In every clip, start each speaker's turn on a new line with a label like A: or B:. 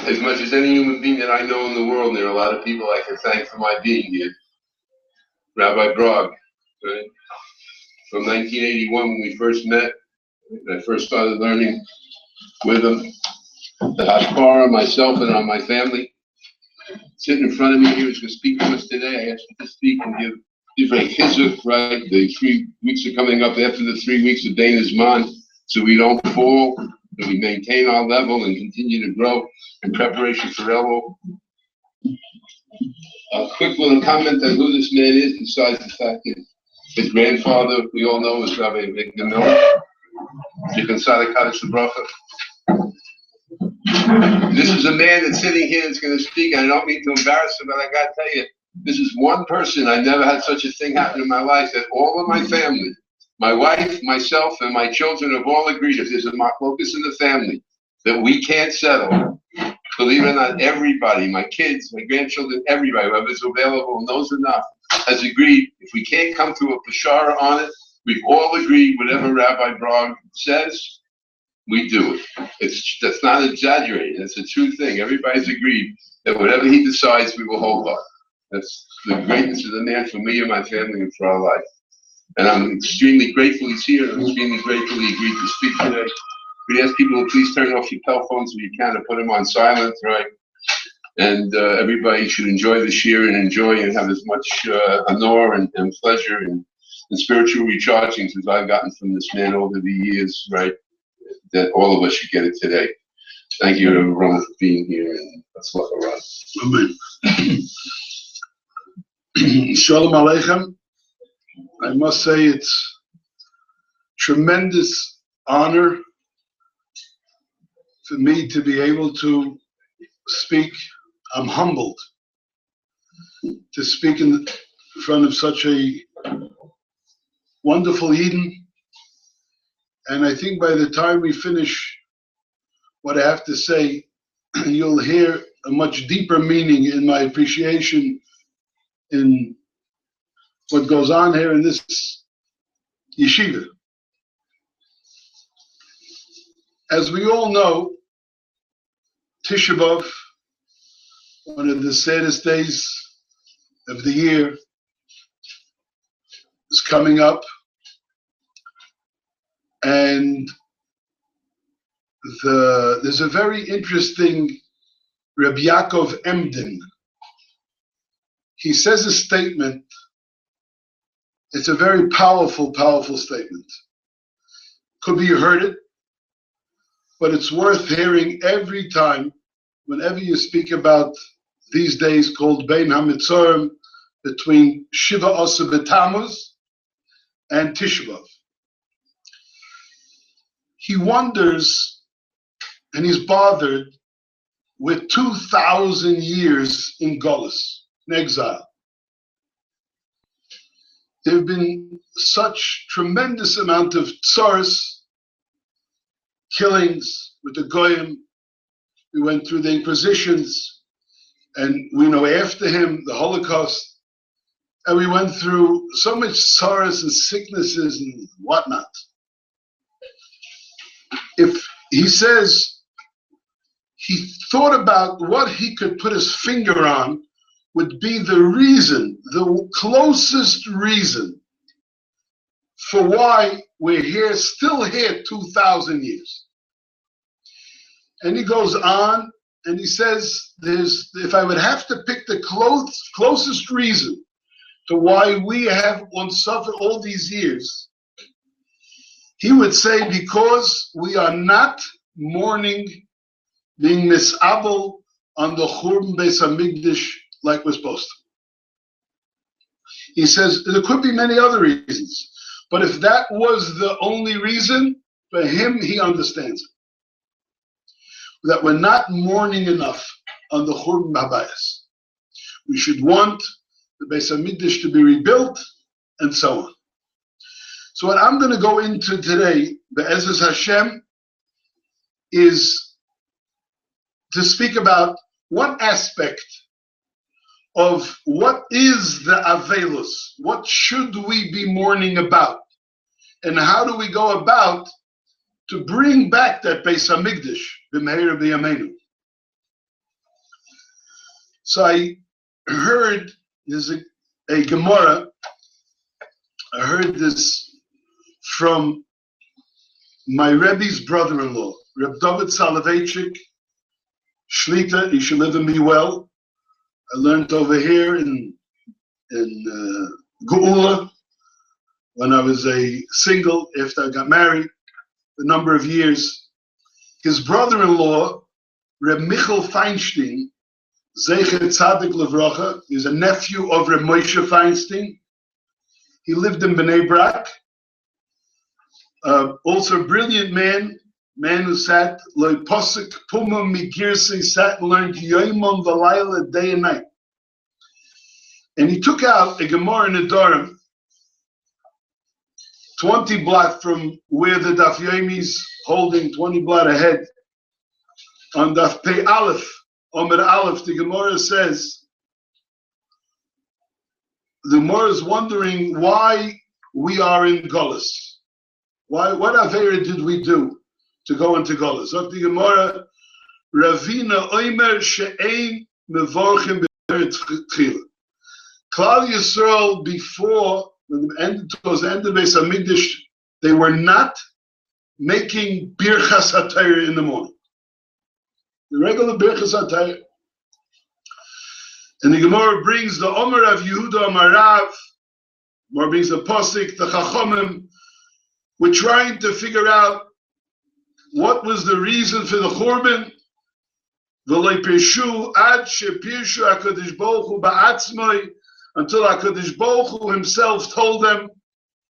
A: as much as any human being that I know in the world, and there are a lot of people I can thank for my being here. Rabbi Brog, right? From 1981 when we first met, and I first started learning with him, the Hashpara, myself, and my family. Sitting in front of me here is going to speak to us today. I asked him to speak and give Divrei Hizzuk, right? The 3 weeks are coming up after the 3 weeks of Dana's Zman, so we don't fall, that we maintain our level and continue to grow in preparation for Elul. A quick little comment on who this man is, besides the fact that his grandfather, we all know, is Rabbi Avigdor Miller. This is a man that's sitting here that's going to speak. I don't mean to embarrass him, but I got to tell you, this is one person. I never had such a thing happen in my life, that all of my family, my wife, myself, and my children have all agreed, if there's a machlokus in the family that we can't settle, believe it or not, everybody, my kids, my grandchildren, everybody, whoever's available and knows enough, has agreed, if we can't come to a pashara on it, we've all agreed whatever Rabbi Brog says, we do it. That's not exaggerating. It's a true thing. Everybody's agreed that whatever he decides, we will hold on. That's the greatness of the man for me and my family and for our life. And I'm extremely grateful he's here. I'm extremely grateful he agreed to speak today. We ask people to please turn off your cell phones if you can, and put them on silent, right? And everybody should enjoy the shiur and enjoy and have as much honor and pleasure and spiritual recharging as I've gotten from this man over the years, right? That all of us should get it today. Thank you, everyone, for being here, and let's look around.
B: Amen. Shalom Aleichem. I must say it's tremendous honor for me to be able to speak. I'm humbled to speak in front of such a wonderful Eden. And I think by the time we finish what I have to say, you'll hear a much deeper meaning in my appreciation in what goes on here in this yeshiva. As we all know, Tisha B'Av, one of the saddest days of the year, is coming up. And there's a very interesting Rabbi Yaakov Emden. He says a statement. It's a very powerful, powerful statement. Could be you heard it, but it's worth hearing every time, whenever you speak about these days called Bein HaMitzorim, between Shiva Asar B'Tammuz and Tisha B'Av. He wonders, and he's bothered with 2,000 years in Geulla, in exile. There have been such tremendous amount of tsaros, killings with the Goyim. We went through the Inquisitions, and we know after him the Holocaust, and we went through so much tsaros and sicknesses and whatnot. If he says he thought about what he could put his finger on would be the reason, the closest reason for why we're here, still here 2,000 years. And he goes on and he says, if I would have to pick the closest reason to why we have suffered all these years, he would say because we are not mourning, being misabel on the Churban Beis Hamikdash like we're supposed to. He says there could be many other reasons, but if that was the only reason, for him, he understands it. That we're not mourning enough on the Churban Habayis. We should want the Beis Hamikdash to be rebuilt, and so on. So what I'm going to go into today, Be'ezus Hashem, is to speak about one aspect of what is the Avelus, what should we be mourning about, and how do we go about to bring back that Beis Hamikdash, b'meira b'yameinu. So I heard there's a Gemara. I heard this from my Rebbe's brother-in-law, Reb David Soloveitchik, Shlita. He should live and be well. I learned over here in Geulla when I was a single after I got married, a number of years. His brother-in-law, Reb Michal Feinstein, Zecher Tzadik Levracha, is a nephew of Reb Moshe Feinstein. He lived in Bnei Brak. Also a brilliant man who sat, Loi Posik Puma Migirsi, sat and learned Yoimon Valayla day and night. And he took out a Gemara in Nedarim, 20 blot from where the Daf Yomi's holding, 20 blot ahead. On Daf Pei Aleph, Omer Aleph, the Gemara says, the Gemara is wondering why we are in Golas. What Avera did we do to go into Golas? So the Gemara, Ravina Omer She'ein Mevorchim B'Eretz Tchila. Klal Yisrael, before, towards the end of Beis HaMikdash, they were not making Birchas HaTorah in the morning. The regular Birchas HaTorah. And the Gemara brings the Omer of Yehuda Amarav, Gemara brings the Posik, the Chachomim. We're trying to figure out what was the reason for the Churban. V'loi Pirshu ad shepirshu HaKadosh Baruch Hu ba'atzmoi, until HaKadosh Baruch Hu himself told them,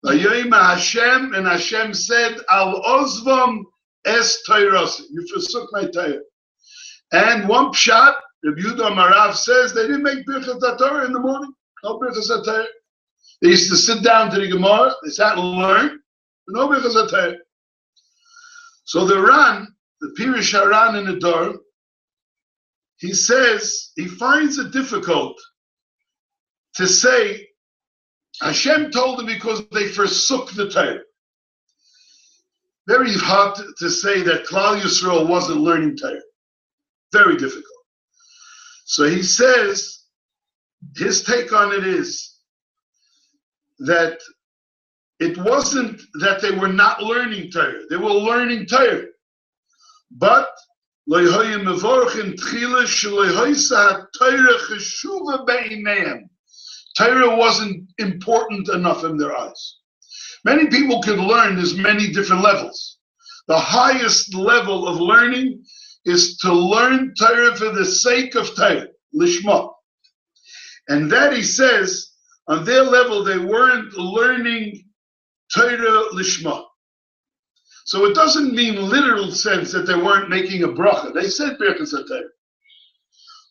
B: Vayoma Hashem, and Hashem said, Al ozvam es Torah, you forsook my Torah. And one pshat, Rabbi Yehuda Marav says, they didn't make Birchas HaTorah in the morning. No Birchas HaTorah. They used to sit down to the Gemara, they sat and learned, no Birchas HaTorah. So the Ran, the Pirush Haran in the Torah, he says, he finds it difficult to say, Hashem told them because they forsook the Torah. Very hard to say that Klal Yisrael wasn't learning Torah. Very difficult. So he says, his take on it is that it wasn't that they were not learning Torah. They were learning Torah. But Torah wasn't important enough in their eyes. Many people could learn. There's many different levels. The highest level of learning is to learn Torah for the sake of Torah, lishma. And that, he says, on their level, they weren't learning Torah lishma. So it doesn't mean literal sense that they weren't making a bracha. They said Birchas HaTorah.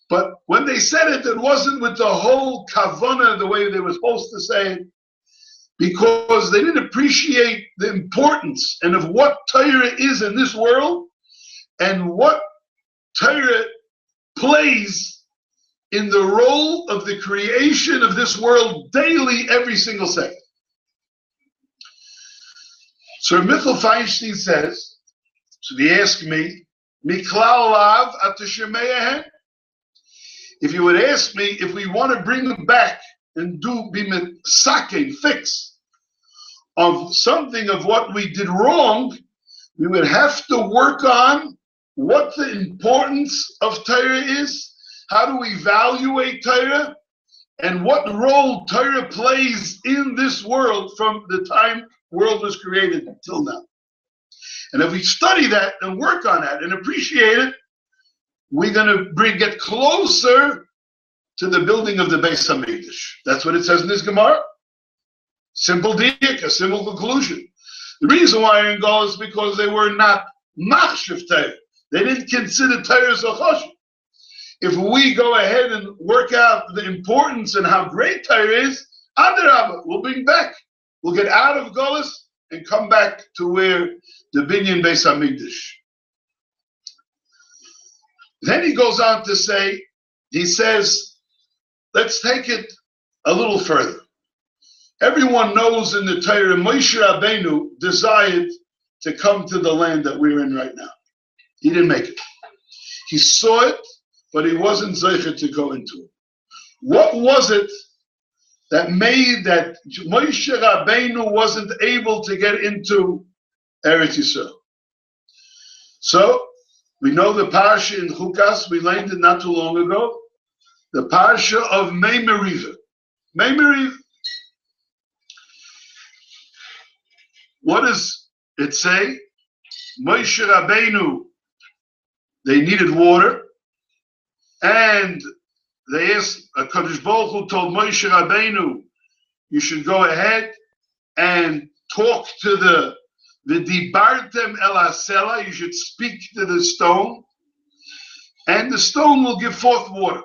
B: But when they said it, it wasn't with the whole kavanah the way they were supposed to say it, because they didn't appreciate the importance and of what Torah is in this world and what Torah plays in the role of the creation of this world daily, every single second. So Michal Feinstein says, so they ask me, Miklal Lav Atashemeyahen? If you would ask me if we want to bring them back and do bimesaking, fix of something of what we did wrong, we would have to work on what the importance of Torah is, how do we evaluate Torah, and what role Torah plays in this world from the time the world was created until now. And if we study that and work on that and appreciate it, we're going to get closer to the building of the Beis HaMikdash. That's what it says in this Gemara. Simple diak, a simple conclusion. The reason why they're in Geulla is because they were not machshav Torah. They didn't consider Torah so chashuv. If we go ahead and work out the importance and how great Torah is, adarabah, we'll bring back. We'll get out of Geulah and come back to where the binyan Beis HaMikdash. Then he goes on to say, he says, let's take it a little further. Everyone knows in the Torah, Moshe Rabbeinu desired to come to the land that we're in right now. He didn't make it. He saw it, but he wasn't zeicher to go into it. What was it that made that Moshe Rabbeinu wasn't able to get into Eretz Yisrael? So we know the parsha in Chukas, we learned it not too long ago, the parsha of Mei Meriva. Mei Meriva. What does it say? Moshe Rabbeinu, they needed water, and they asked, HaKadosh Baruch Hu told Moshe Rabbeinu, you should go ahead and talk to the Dibartem El Hasela, you should speak to the stone, and the stone will give forth water.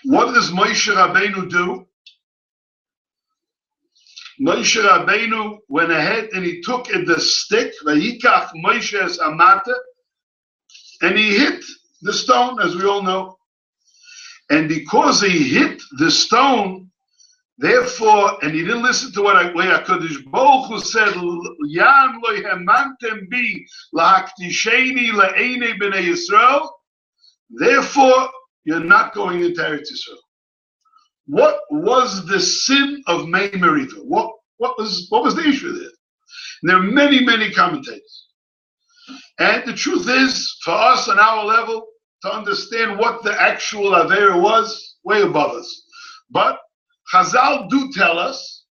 B: What does Moshe Rabbeinu do? Moshe Rabbeinu went ahead and he took the stick, Vayikach Moshe's Amata, and he hit the stone, as we all know. And because he hit the stone, therefore, and he didn't listen to what HaKadosh Baruch Hu said, Yam lo hemantem bi lahaktisheni le'enei b'nei Yisrael, therefore, you're not going into Eretz Yisrael. What was the sin of Mei Meriva? What was the issue there? And there are many, many commentators. And the truth is, for us on our level, to understand what the actual Avera was, way above us. But Chazal do tell us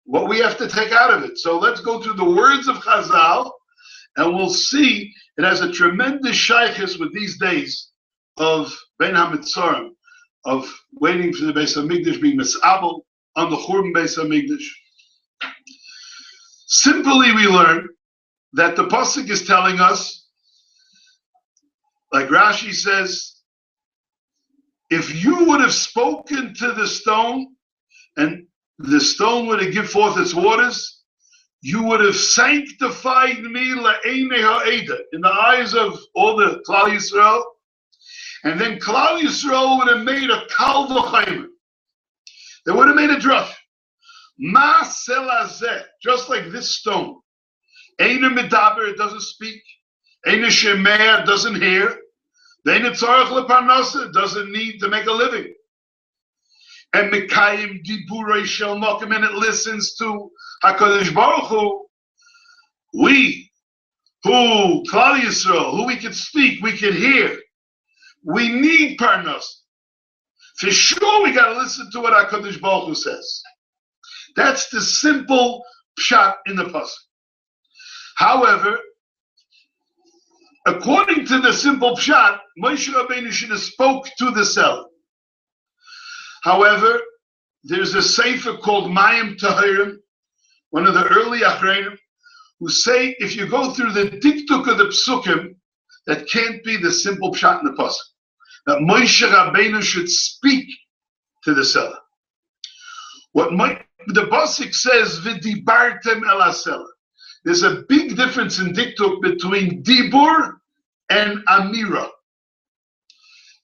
B: what we have to take out of it. So let's go through the words of Chazal, and we'll see it has a tremendous shaykhis with these days of Ben HaMitzorim, of waiting for the Beis HaMikdash being misabel on the Churban Beis HaMikdash. Simply, we learn that the pasuk is telling us, like Rashi says, if you would have spoken to the stone and the stone would have given forth its waters, you would have sanctified me la'einei ha'eda, in the eyes of all the Klal Yisrael. And then Klal Yisrael would have made a kal v'chaymer. They would have made a drush. Ma selazeh, just like this stone. Eina medaber, it doesn't speak. Eina shemeh, it doesn't hear. Eina tzarech leparnasa, it doesn't need to make a living. And mekayim diburei shel mokim, and it listens to HaKadosh Baruch Hu. We, who Klal Yisrael, who we could speak, we could hear. We need parnas. For sure, we got to listen to what HaKadosh Baruch Hu says. That's the simple pshat in the pasuk. However, according to the simple pshat, Moshe Rabbeinu should have spoke to the cell. However, there's a sefer called Mayim Tahirim, one of the early Achreinim, who say if you go through the diktuk of the psukim, that can't be the simple pshat in the pasuk. That Moshe Rabbeinu should speak to the seller. What the pasuk says, "V'dibartem el hasela." There's a big difference in diktuk between dibur and amira.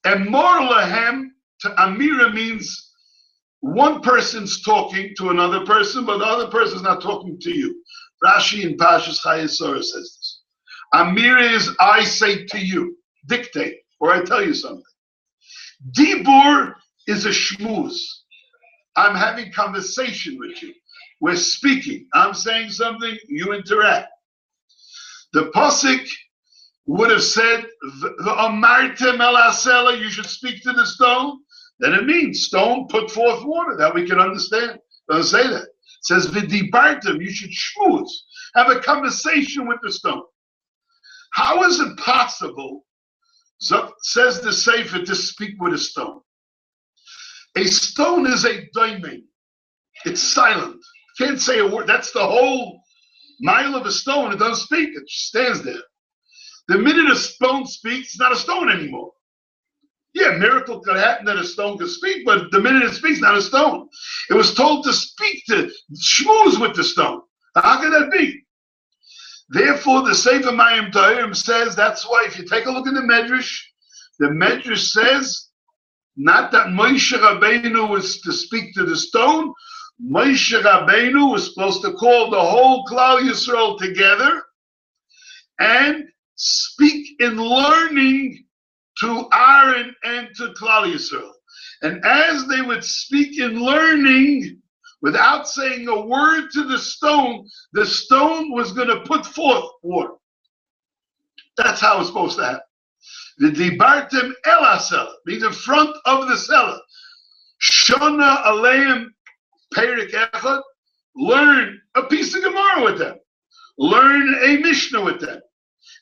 B: Emor lahem to amira means one person's talking to another person, but the other person's not talking to you. Rashi in Pashas Chayesora says this. Amira is I say to you, dictate, or I tell you something. Dibur is a shmuz. I'm having conversation with you. We're speaking. I'm saying something, you interact. The pasuk would have said, "V'amartem el hasela," you should speak to the stone. Then it means stone put forth water. That we can understand. It doesn't say that. It says v'dibartem, you should shmuz, have a conversation with the stone. How is it possible, says the sefer, to speak with a stone? A stone is a domain. It's silent. Can't say a word. That's the whole mile of a stone. It doesn't speak. It just stands there. The minute a stone speaks, it's not a stone anymore. Yeah, a miracle could happen that a stone could speak, but the minute it speaks, it's not a stone. It was told to speak, to schmooze with the stone. How can that be? Therefore, the Sefer Mayim Tahirim says, that's why if you take a look at the Medrash says, not that Moshe Rabbeinu was to speak to the stone. Moshe Rabbeinu was supposed to call the whole Klal Yisrael together and speak in learning to Aaron and to Klal Yisrael. And as they would speak in learning, without saying a word to the stone was going to put forth water. That's how it's supposed to happen. The dibartem el hasela means in front of the cellar. Shona aleim perik echad. Learn a piece of Gemara with them. Learn a Mishnah with them.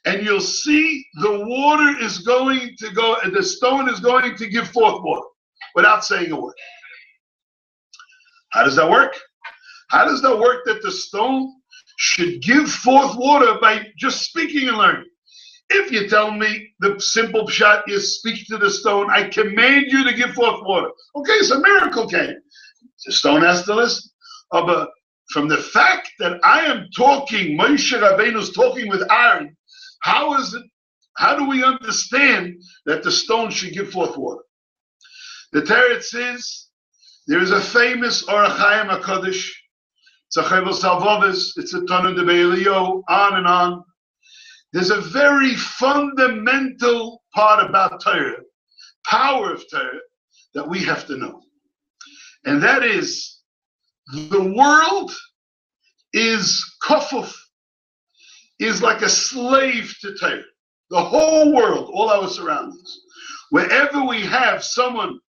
B: And you'll see the water is going to go, and the stone is going to give forth water without saying a word. How does that work? How does that work that the stone should give forth water by just speaking and learning? If you tell me the simple pshat is speak to the stone, I command you to give forth water. Okay, so a miracle came. The stone has to listen. But from the fact that I am talking, Moshe Rabbeinu is talking with Aaron, how do we understand that the stone should give forth water? The Torah says there is a famous Orach Chaim HaKadosh. It's a Chevel Salvavis, it's a Tana de Be'elio, on and on. There's a very fundamental part about Torah, power of Torah, that we have to know. And that is, the world is kofuf, is like a slave to Torah. The whole world, all our surroundings. Wherever we have someone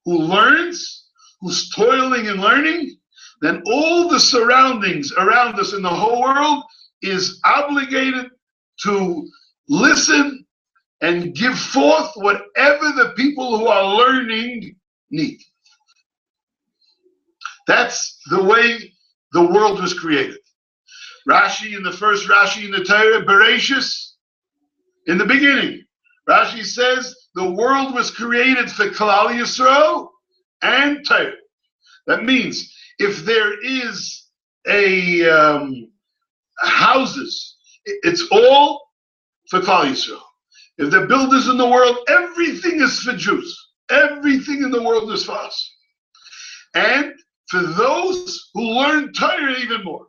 B: who learns, who's toiling and learning, then all the surroundings around us in the whole world is obligated to listen and give forth whatever the people who are learning need. That's the way the world was created. Rashi, in the first Rashi in the Torah, Bereshis, in the beginning, Rashi says the world was created for Klal Yisrael and Torah. That means if there is houses, it's all for Klal Yisrael. If the builders in the world, everything is for Jews. Everything in the world is for us. And for those who learn Torah even more.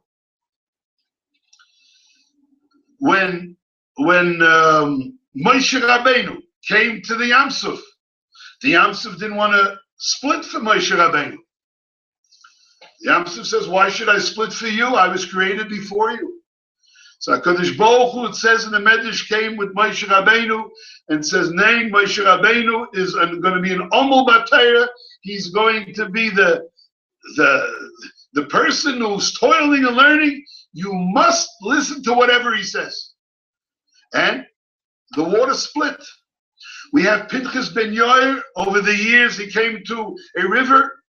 B: When Moshe Rabbeinu came to the Yam Suf didn't want to split for Moshe Rabbeinu. Yam Suf says, why should I split for you? I was created before you. So HaKadosh Baruch Hu, it says in the Medrash, came with Moshe Rabbeinu and says, name Moshe Rabbeinu is going to be an Omel B'Torah. He's going to be the person who's toiling and learning. You must listen to whatever he says. And the water split. We have Pinchas ben Yair. Over the years, he came to a river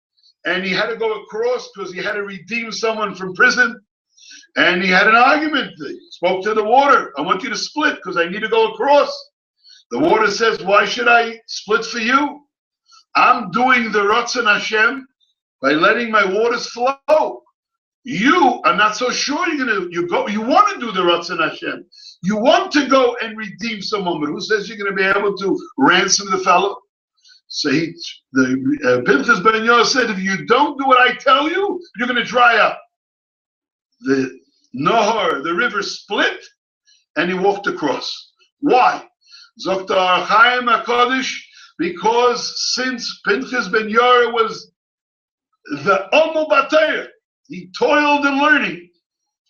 B: and he had to go across because he had to redeem someone from prison. And he had an argument. He spoke to the water. I want you to split because I need to go across. The water says, why should I split for you? I'm doing the Ratzon Hashem by letting my waters flow. You are not so sure you want to do the Ratzon Hashem. You want to go and redeem someone, but who says you're going to be able to ransom the fellow? So Pinchas ben Yair said, if you don't do what I tell you, you're going to dry up. The Nahar, the river split, and he walked across. Why? Zokta Orach Chaim HaKadosh, because since Pinchas ben Yair was the Omel B'Torah, he toiled in learning.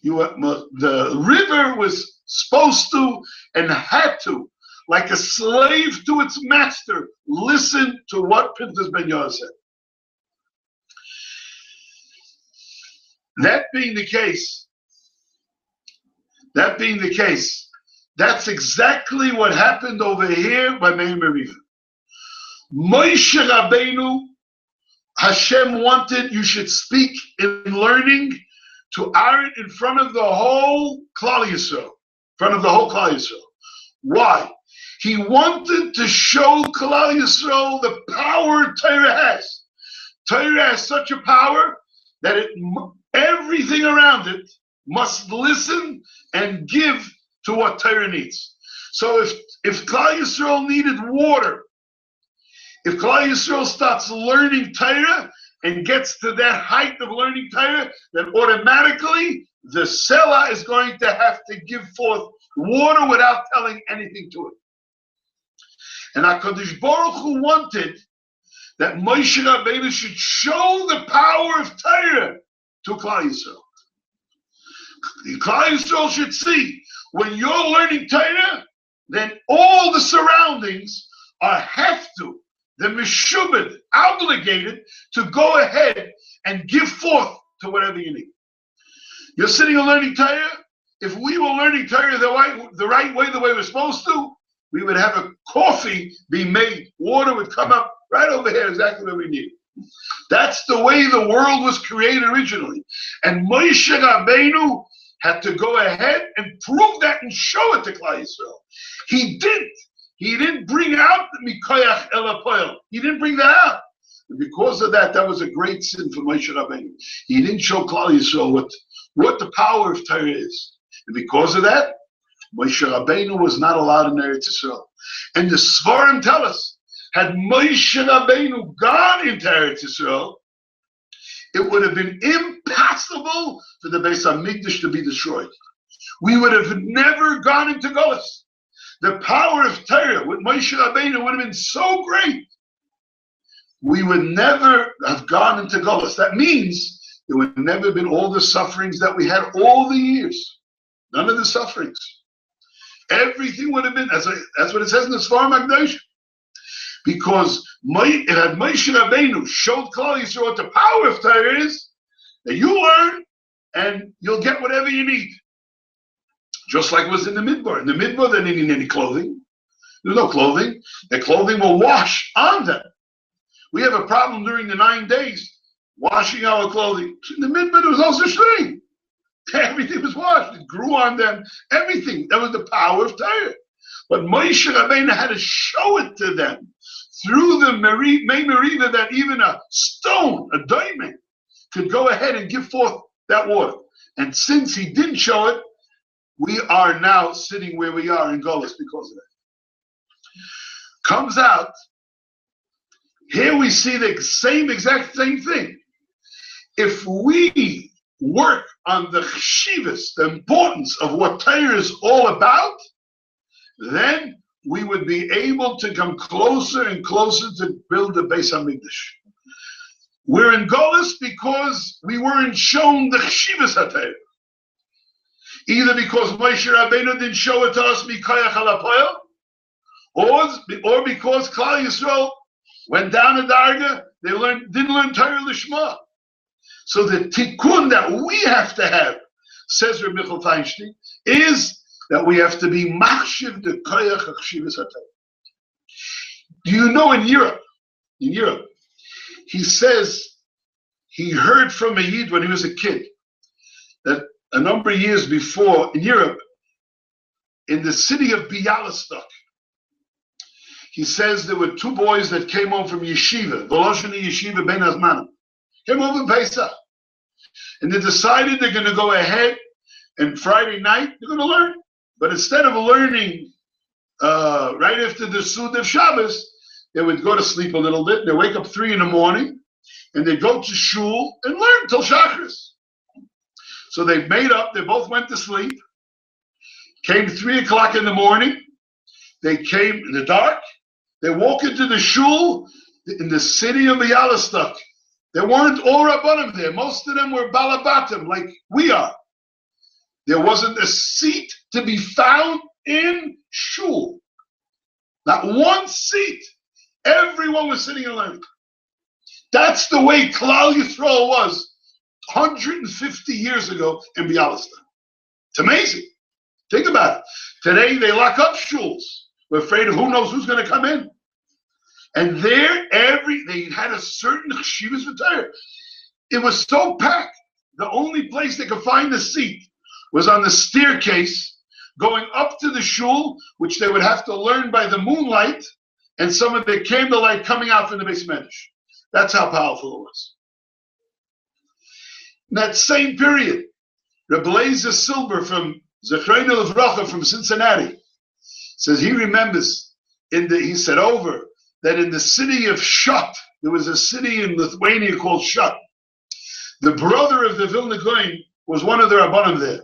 B: The river was supposed to and had to, like a slave to its master, listen to what Pinchas ben Yair said. That being the case, that's exactly what happened over here by Meir Meriva. Moshe Rabbeinu, Hashem wanted you should speak in learning to Aaron in front of the whole Klal Yisrael. Why? He wanted to show Klal Yisrael the power Torah has. Torah has such a power that everything around it must listen and give to what Torah needs. So if Klal Yisrael needed water, if Klal Yisrael starts learning Torah and gets to that height of learning Torah, then automatically the seller is going to have to give forth water without telling anything to it. And HaKadosh Baruch Hu wanted that Moshe Rabbeinu should show the power of Torah to Klal Yisrael. Klal Yisrael should see, when you're learning Torah, then all the surroundings are they're meshubed, obligated to go ahead and give forth to whatever you need. You're sitting and learning Torah. If we were learning Torah the right way, the way we're supposed to, we would have a coffee be made. Water would come up right over here, exactly where we need it. That's the way the world was created originally. And Moshe Rabbeinu had to go ahead and prove that and show it to Klal Yisrael. He didn't. He didn't bring out the Mikoyach El HaPoel. He didn't bring that out. And because of that, that was a great sin for Moshe Rabbeinu. He didn't show Klal Yisrael what the power of Torah is. And because of that, Moshe Rabbeinu was not allowed in Eretz Yisrael. And the Svarim tell us, had Moshe Rabbeinu gone into Eretz Yisrael, it would have been impossible for the Beis HaMikdash to be destroyed. We would have never gone into Geulla. The power of Torah with Moshe Rabbeinu would have been so great. We would never have gone into Geulla. That means there would never have been all the sufferings that we had all the years. None of the sufferings. Everything would have been, that's what it says in the Sfarim HaKadosh. Because it had Moshe Rabbeinu showed Klal Yisrael what the power of Torah is, that you learn and you'll get whatever you need. Just like it was in the Midbar. In the Midbar, they didn't need any clothing. There was no clothing. Their clothing will wash on them. We have a problem during the 9 days washing our clothing. In the Midbar, there was no such thing. Everything was washed. It grew on them. Everything. That was the power of Torah. But Moshe Rabbeinu had to show it to them through the main merida that even a stone, a diamond, could go ahead and give forth that water. And since he didn't show it, we are now sitting where we are in Geulla because of that. Comes out, here we see the exact same thing. If we work on the chshivas, the importance of what Torah is all about, then we would be able to come closer and closer to build the Beis HaMikdash. We're in Geulla because we weren't shown the chshivas HaTorah. Either because Moshe Rabbeinu didn't show it to us Mikoyach El HaPoel, or because Klal Yisrael went down a darga, they didn't learn Torah Lishma. So the tikkun that we have to have, says Rabbi Michal Feinstein, is that we have to be machshiv the koyach hachshivas hatayv. Do you know in Europe, he says he heard from a Yid when he was a kid that a number of years before in Europe, in the city of Bialystok, he says there were two boys that came home from yeshiva, Voloshani Yeshiva Ben Azmanim, came home in Pesach, and they decided they're going to go ahead and Friday night they're going to learn. But instead of learning right after the Suda of Shabbos, they would go to sleep a little bit. They wake up 3 a.m. and they go to shul and learn till Shachris. So they made up. They both went to sleep. Came 3 o'clock in the morning. They came in the dark. They walk into the shul in the city of Bialystok. There weren't all Rabbanim there. Most of them were Balabatim, like we are. There wasn't a seat to be found in shul. Not one seat. Everyone was sitting and learning. That's the way Klal Yisrael was 150 years ago in Bialystok. It's amazing. Think about it. Today they lock up shuls. We're afraid of who knows who's going to come in. And there, they had a certain chshivas v'Torah. It was so packed. The only place they could find a seat was on the staircase going up to the shul, which they would have to learn by the moonlight and some of the candlelight coming out from the Beis Medrash. That's how powerful it was. In that same period, Rabbi Eliezer Silber from Zechreinu Livracha from Cincinnati says he remembers he said over that in the city of Shut, there was a city in Lithuania called Shut. The brother of the Vilna Gaon was one of the Rabbanim there.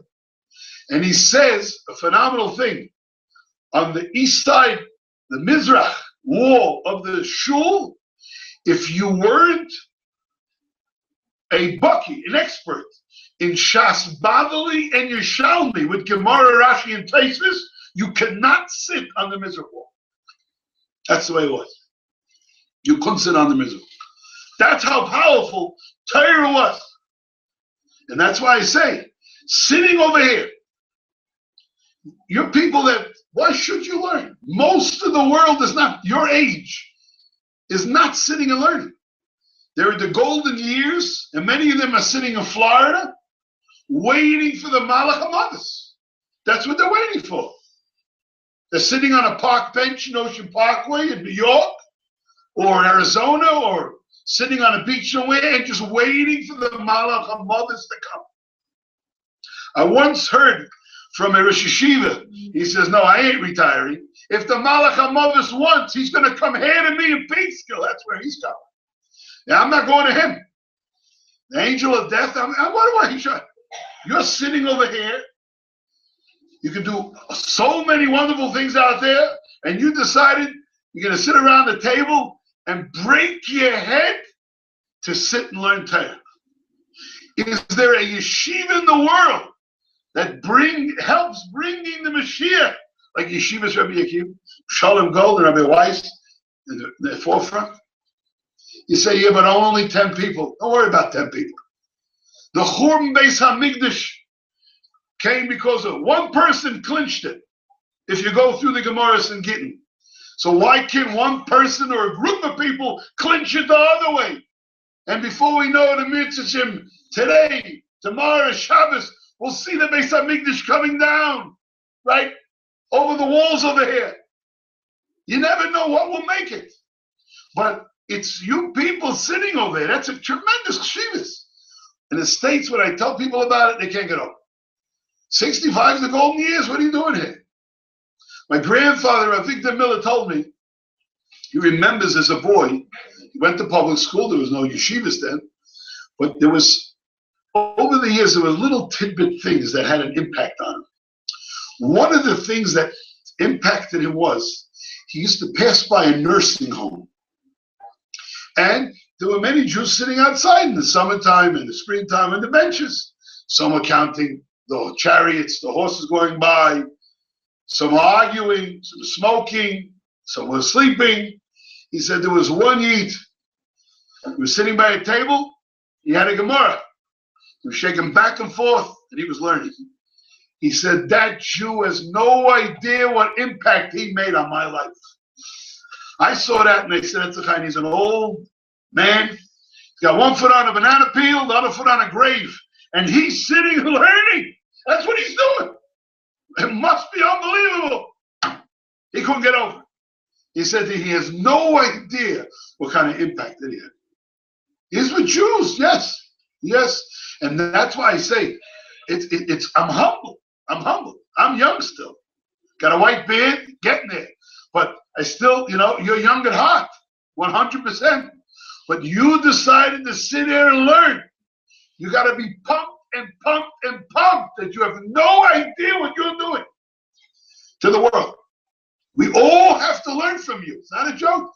B: And he says a phenomenal thing. On the east side, the Mizrach wall of the shul, if you weren't a baki, an expert in Shas Bavali and Yerushalmi with Gemara, Rashi, and Tosfos, you cannot sit on the Mizrach wall. That's the way it was. You couldn't sit on the Mizrach. That's how powerful Torah was. And that's why I say, sitting over here, you're people that, why should you learn? Most of the world is not, your age, is not sitting and learning. They're in the golden years, and many of them are sitting in Florida, waiting for the Malach HaMavis. That's what they're waiting for. They're sitting on a park bench in Ocean Parkway in New York, or in Arizona, or sitting on a beach somewhere and just waiting for the Malach HaMavis to come. I once heard from a Rosh Yeshiva, he says, no, I ain't retiring. If the Malach HaMavis wants, he's going to come here to me in Peekskill. That's where he's going. Now, I'm not going to him. The angel of death, what do I show? You're sitting over here. You can do so many wonderful things out there, and you decided you're going to sit around the table and break your head to sit and learn Torah. Is there a yeshiva in the world that helps bringing the Messiach, like yeshivas Rabbi Akiva, Shalom, Geulla, and Rabbi Weiss in the forefront? You say, yeah, but only 10 people. Don't worry about 10 people. The Churban Beis HaMikdash came because of one person clinched it. If you go through the Gemaras and Gittin. So why can't one person or a group of people clinch it the other way? And before we know it, Mitzvah, today, tomorrow, Shabbos, we'll see the Beis HaMikdash coming down, right? Over the walls over here. You never know what will make it. But it's you people sitting over there. That's a tremendous chivas. In the States, when I tell people about it, they can't get over. 65 is the golden years. What are you doing here? My grandfather, Rabbi Avigdor Miller, told me, he remembers as a boy, he went to public school. There was no yeshivas then. But there was, over the years, there were little tidbit things that had an impact on him. One of the things that impacted him was, he used to pass by a nursing home. And there were many Jews sitting outside in the summertime and the springtime on the benches. Some were counting the chariots, the horses going by. Some were arguing, some were smoking, some were sleeping. He said there was one Yid. He was sitting by a table. He had a Gemara. He was shaking back and forth, and he was learning. He said, that Jew has no idea what impact he made on my life. I saw that, and they said, that's the kind. He's an old man. He's got one foot on a banana peel, the other foot on a grave. And he's sitting and learning. That's what he's doing. It must be unbelievable. He couldn't get over it. He said that he has no idea what kind of impact that he had. He's with Jews, yes. Yes. And that's why I say, I'm humble. I'm humble. I'm young still. Got a white beard, getting there. But I still, you're young at heart, 100%. But you decided to sit there and learn. You got to be pumped and pumped and pumped that you have no idea what you're doing to the world. We all have to learn from you. It's not a joke.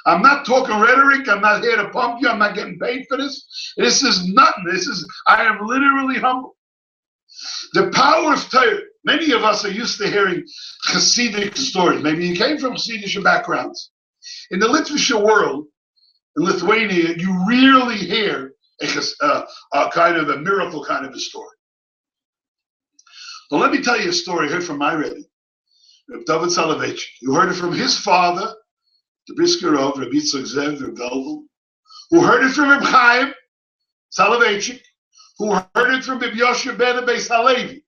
B: I'm not talking rhetoric. I'm not here to pump you. I'm not getting paid for this. This is nothing. I am literally humble. The power of Torah. Many of us are used to hearing Hasidic stories. Maybe you came from Hasidic backgrounds. In the Litvische world, in Lithuania, you rarely hear a kind of a miracle kind of a story. But let me tell you a story I heard from my Rebbe, Reb David Soloveitchik. You heard it from his father, the Brisker of Rabbi Zev, Reb Geulla, who heard it from Reb Chaim Soloveitchik, who heard it from Reb Yoshe ben Beis Halevi,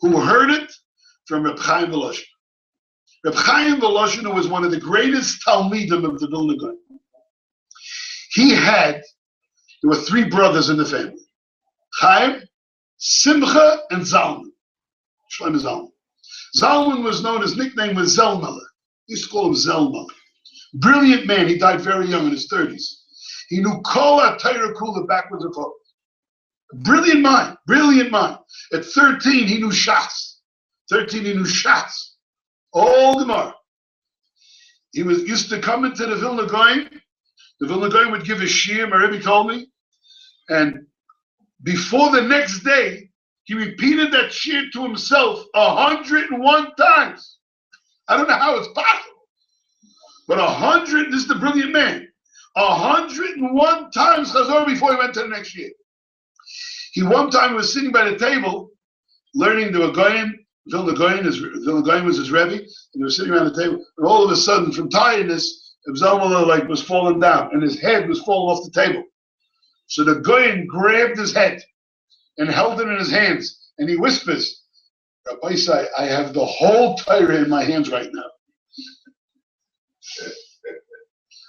B: who heard it from Reb Chaim Voloshin. Reb Chaim Voloshin was one of the greatest Talmidim of the Vilna Gaon. There were 3 brothers in the family: Chaim, Simcha, and Zalman. Shlomo Zalman. Zalman was known, his nickname was Zellmeller. He used to call him Zellmeller. Brilliant man. He died very young in his 30s. He knew Kol HaTorah Kula backwards and forwards. Brilliant mind, brilliant mind. At 13, he knew Shas. 13, he knew Shas. All Gemara. He used to come into the Vilna Gaon. The Vilna Gaon would give a shiur, my Rebbe told me, and before the next day, he repeated that shiur to himself 101 times. I don't know how it's possible, but 100, this is the brilliant man, 101 times Chazor before he went to the next year. He one time was sitting by the table, learning the Gaon. Vilna Gaon was his Rebbe, and he was sitting around the table, and all of a sudden, from tiredness, Avramel was falling down, and his head was falling off the table. So the Gaon grabbed his head and held it in his hands, and he whispers, Rabbi Isai, I have the whole Torah in my hands right now.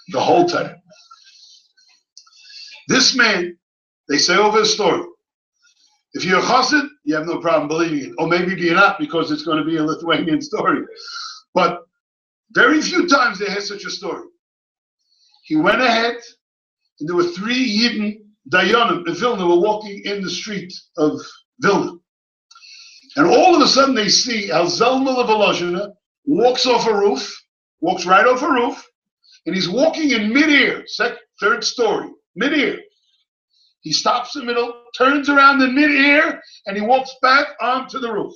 B: The whole Torah. This man, they say over the story, if you're a chassid, you have no problem believing it. Or maybe you're not, because it's going to be a Lithuanian story. But very few times they had such a story. He went ahead, and there were 3 Yidden Dayanim in Vilna were walking in the street of Vilna. And all of a sudden they see Al Zalmal of Volozhina walks off a roof, walks right off a roof, and he's walking in midair, 3rd story, midair. He stops in the middle, turns around in midair, and he walks back onto the roof.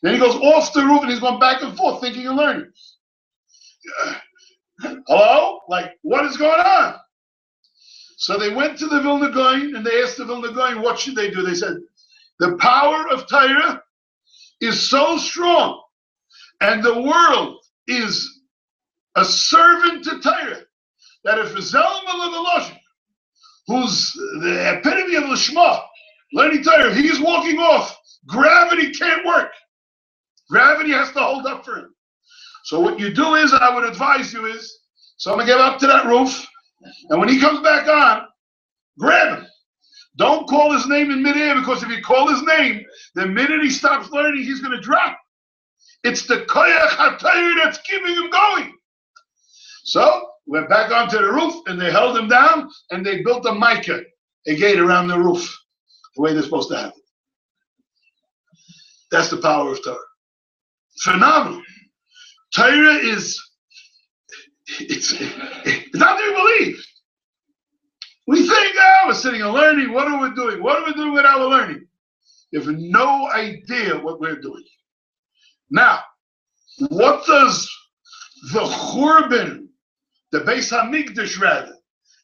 B: Then he goes off the roof and he's going back and forth thinking and learning. Hello? Like, what is going on? So they went to the Vilna Gaon and they asked the Vilna Gaon, what should they do? They said, the power of Torah is so strong and the world is a servant to Torah that if a Zalman of Eloshim, who's the epitome of Lishma, learning Torah, he's walking off, gravity can't work. Gravity has to hold up for him. So what you do is, and I would advise you is, someone get up to that roof, and when he comes back on, grab him. Don't call his name in midair, because if you call his name, the minute he stops learning, he's going to drop. It's the koyach hatayr that's keeping him going. So, went back onto the roof, and they held him down, and they built a mica, a gate around the roof, the way they're supposed to have it. That's the power of Torah. Phenomenal. Torah is, it's not to be believed. We think, we're sitting and learning. What are we doing? What are we doing with our learning? You have no idea what we're doing. Now, what does the Churban, the Beis HaMikdash rather,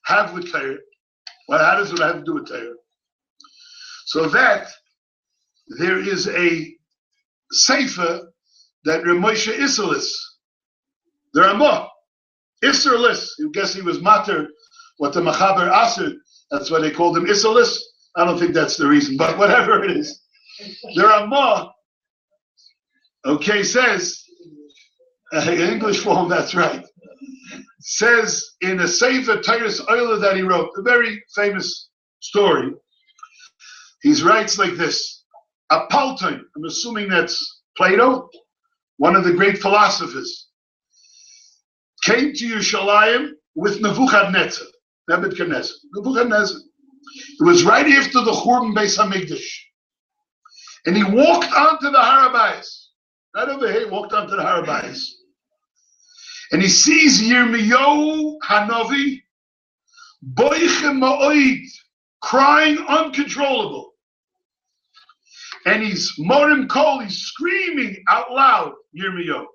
B: have with Torah? Well, how does it have to do with Torah? So that there is a sefer that Ramosha Isserlis, the Ramah, Isserlis, you guess he was mater, what the Machaber Asr, that's why they called him Isserlis. I don't think that's the reason, but whatever it is. The Ramah, okay, says, in English form, that's right, says in a sefer Tyrus Euler that he wrote, a very famous story, he writes like this, Apalton, I'm assuming that's Plato, one of the great philosophers, came to Yerushalayim with Nebuchadnezzar. Nebuchadnezzar. It was right after the Churban Beis HaMikdash. And he walked onto the Har HaBayis. Right over here, he walked onto the Har HaBayis. And he sees Yirmiyahu Hanavi, Boichem Ma'oid, crying uncontrollable. And he's Morim Kol, he's screaming out loud, Yirmiyahu.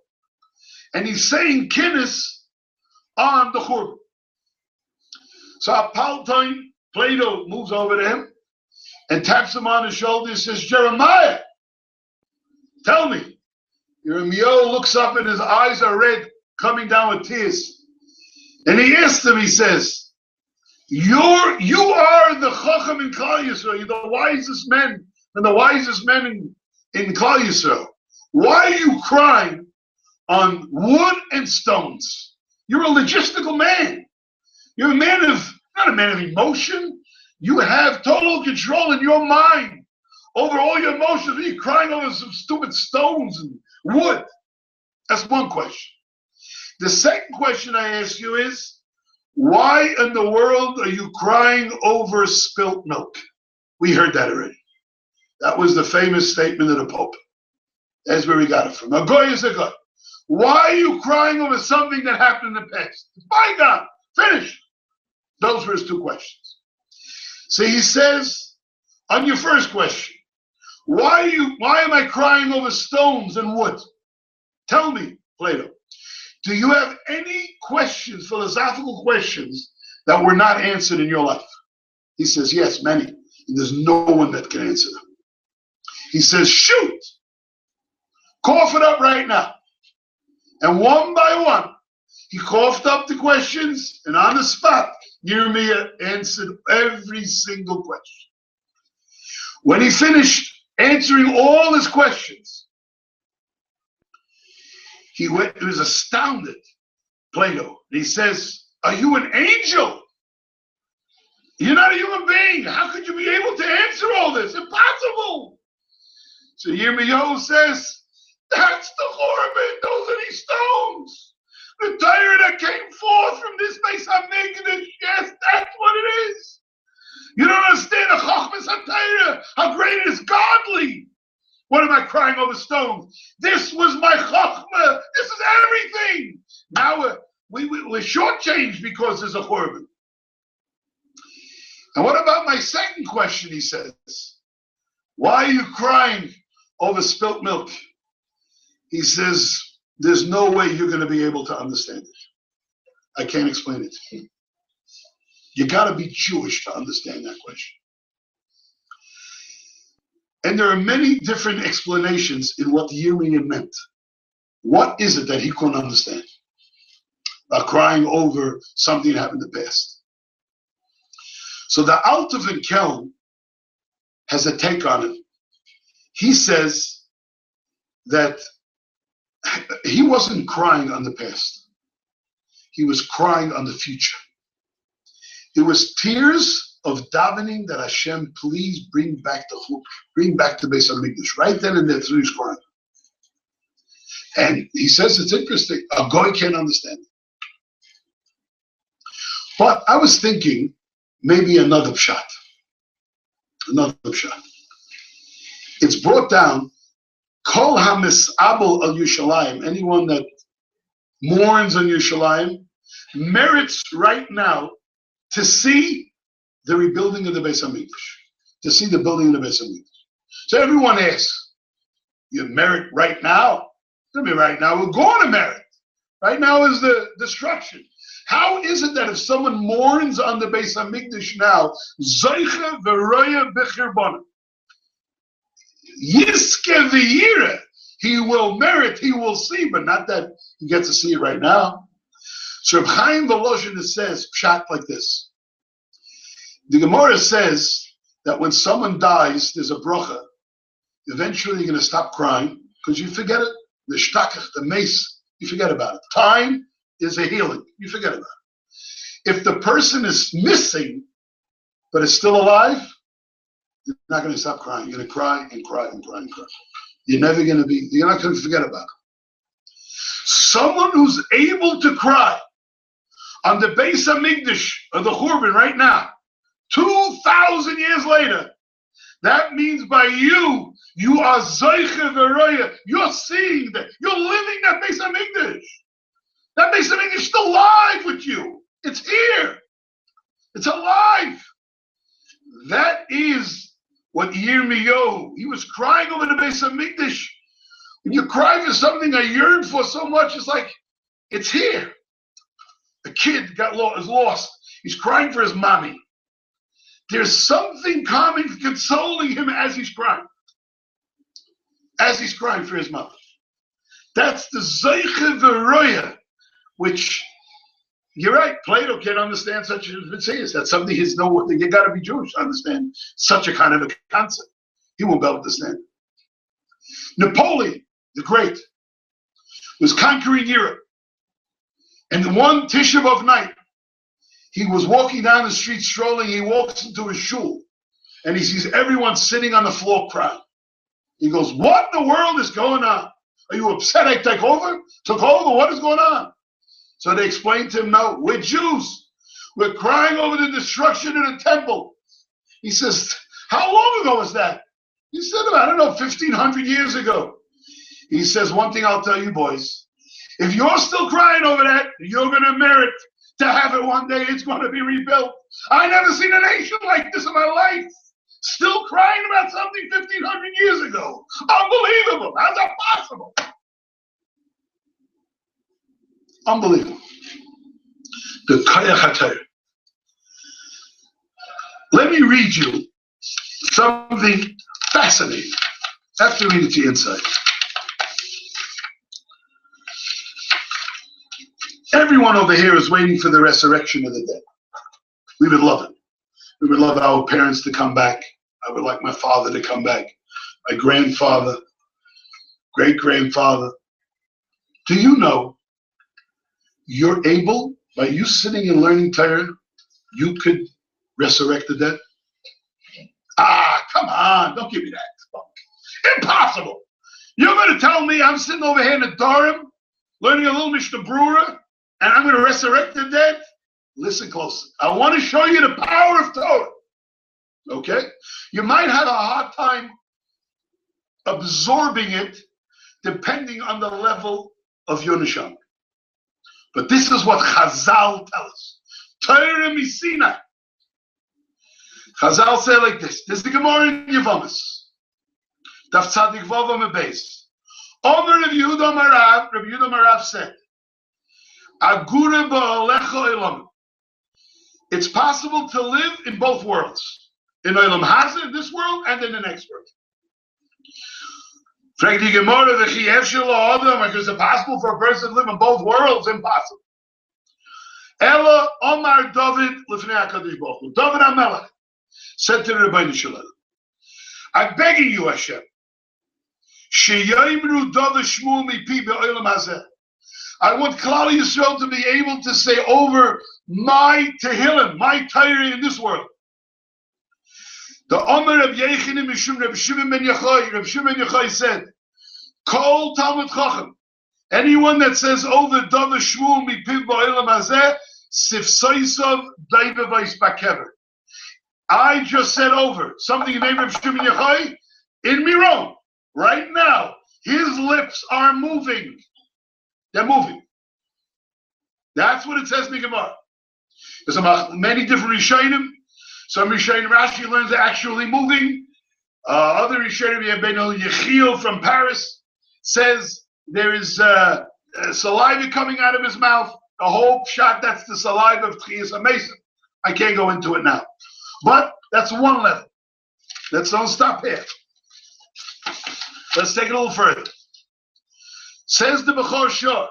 B: And he's saying kinnis on the Churban. So Apalton, Plato moves over to him and taps him on the shoulder and says, Jeremiah, tell me. Yirmiyahu looks up and his eyes are red, coming down with tears. And he asks him, he says, you are the Chacham in Klal Yisrael, you're the wisest men and the wisest men in Klal Yisrael. Why are you crying on wood and stones? You're a logistical man. You're a man of, not a man of emotion. You have total control in your mind over all your emotions. Are you crying over some stupid stones and wood? That's one question. The second question I ask you is, why in the world are you crying over spilt milk? We heard that already. That was the famous statement of the Pope. That's where we got it from. A goy is a goy. Why are you crying over something that happened in the past? Bygone. Finish. Those were his two questions. So he says, on your first question, why am I crying over stones and wood? Tell me, Plato, do you have any questions, philosophical questions, that were not answered in your life? He says, yes, many. And there's no one that can answer them. He says, shoot. Cough it up right now. And one by one, he coughed up the questions, and on the spot, Yirmiyah answered every single question. When he finished answering all his questions, he was astounded, Plato. He says, are you an angel? You're not a human being. How could you be able to answer all this? Impossible. So Yirmiyahu says, that's the Chorban. Those are these stones. The Torah that came forth from this Beis HaMikdash. Yes, that's what it is. You don't understand the Chochmas HaTorah, how great it is, godly. What am I crying over stones? This was my Chochmah. This is everything. Now we're shortchanged because there's a Chorban. And what about my second question, he says? Why are you crying over spilt milk? He says, there's no way you're going to be able to understand it. I can't explain it to you. You got to be Jewish to understand that question. And there are many different explanations in what Yirmiyah meant. What is it that he couldn't understand about crying over something that happened in the past? So the Alter von Kelm has a take on it. He says that he wasn't crying on the past. He was crying on the future. It was tears of davening that Hashem, please bring back the Beis HaMikdash. Right then and there, he was crying. And he says it's interesting. A goy can't understand it. But I was thinking maybe another pshat. Another pshat. It's brought down. Kol hamisabel al Yerushalayim, anyone that mourns on Yerushalayim, merits right now to see the rebuilding of the Beis HaMikdash, to see the building of the Beis HaMikdash. So everyone asks, you merit right now? I mean, right now we're going to merit. Right now is the destruction. How is it that if someone mourns on the Beis HaMikdash now, Zoicha v'roya b'chirbana, Yiske v'yira, he will merit, he will see, but not that he gets to see it right now. So Reb Chaim Volozhin says, pshat like this. The Gemara says that when someone dies, there's a bracha. Eventually you're going to stop crying because you forget it. The shtakach, the mace, you forget about it. Time is a healing. You forget about it. If the person is missing, but is still alive, you're not going to stop crying. You're going to cry and cry and cry and cry. You're not going to forget about it. Someone who's able to cry on the Beis HaMikdash of the Churban right now, 2,000 years later, that means by you are Zoiche v'roya. You're seeing that. You're living that Beis HaMikdash. That Beis HaMikdash is still alive with you. It's here. It's alive. That is what Yirmiyahu, he was crying over the Beis HaMikdash. When you cry for something I yearn for so much, it's like, it's here. The kid is lost. He's crying for his mommy. There's something calming, consoling him as he's crying. As he's crying for his mother. That's the Zoiche v'roya, which, you're right, Plato can't understand such a thing. That's something you got to be Jewish to understand such a kind of a concept. He won't be able to understand. Napoleon, the Great, was conquering Europe. And one Tisha B'Av night, he was walking down the street strolling. He walks into his shul and he sees everyone sitting on the floor crying. He goes, what in the world is going on? Are you upset I took over? What is going on? So they explained to him, no, we're Jews. We're crying over the destruction of the temple. He says, How long ago was that? He said about, I don't know, 1,500 years ago. He says, one thing I'll tell you, boys. If you're still crying over that, you're going to merit to have it one day. It's going to be rebuilt. I never seen a nation like this in my life. Still crying about something 1,500 years ago. Unbelievable. How's that possible? Unbelievable. The Koyach HaTorah. Let me read you something fascinating. I have to read it to you inside. Everyone over here is waiting for the resurrection of the dead. We would love it. We would love our parents to come back. I would like my father to come back. My grandfather, great-grandfather. Do you know you're able, by you sitting and learning Torah, you could resurrect the dead? Ah, come on, don't give me that. Impossible. You're going to tell me I'm sitting over here in the Durham, learning a little Mishnah Brura, and I'm going to resurrect the dead? Listen closely. I want to show you the power of Torah. Okay? You might have a hard time absorbing it depending on the level of your neshama. But this is what Chazal tell us. Torah Misina. Chazal say like this. This is the Gemara in Yevamis. Daf Tzadik Vav Amabes. Omer Rabbi Yehuda Marav said, Agura ba'alecha elam. It's possible to live in both worlds. In Olam Hazeh, in this world, and in the next world. Because it's possible for a person to live in both worlds? Impossible. Ella Omar David Lifnei HaKadosh Baruch Hu. David HaMelech said to the Rebbeinu Shalom, I'm begging you, Hashem, Sheyoimru David Shmuel Mipi be'olam hazeh. I want Klal Yisrael to be able to say over my Tehillim, my Torah in this world. The Omer of Yechinim Mishum Reb Shimon ben Yochai said, Kol Talmud Chacham, anyone that says over David Shmuel Mipiv ba'olam hazeh, Sifsoisov Daivavais Bakever. I just said over something named Reb Shimon Yochai in Miron. Right now, his lips are moving. They're moving. That's what it says in the Gemara. There's many different Rishonim. Some Rishonim Rashi learns they're actually moving. Other Rishonim, Yabeno Yechiel from Paris, says there is saliva coming out of his mouth. The whole shot, that's the saliva of Tchias HaMesim. I can't go into it now. But that's one level. Let's don't stop here. Let's take it a little further. Says the Bechor Shor,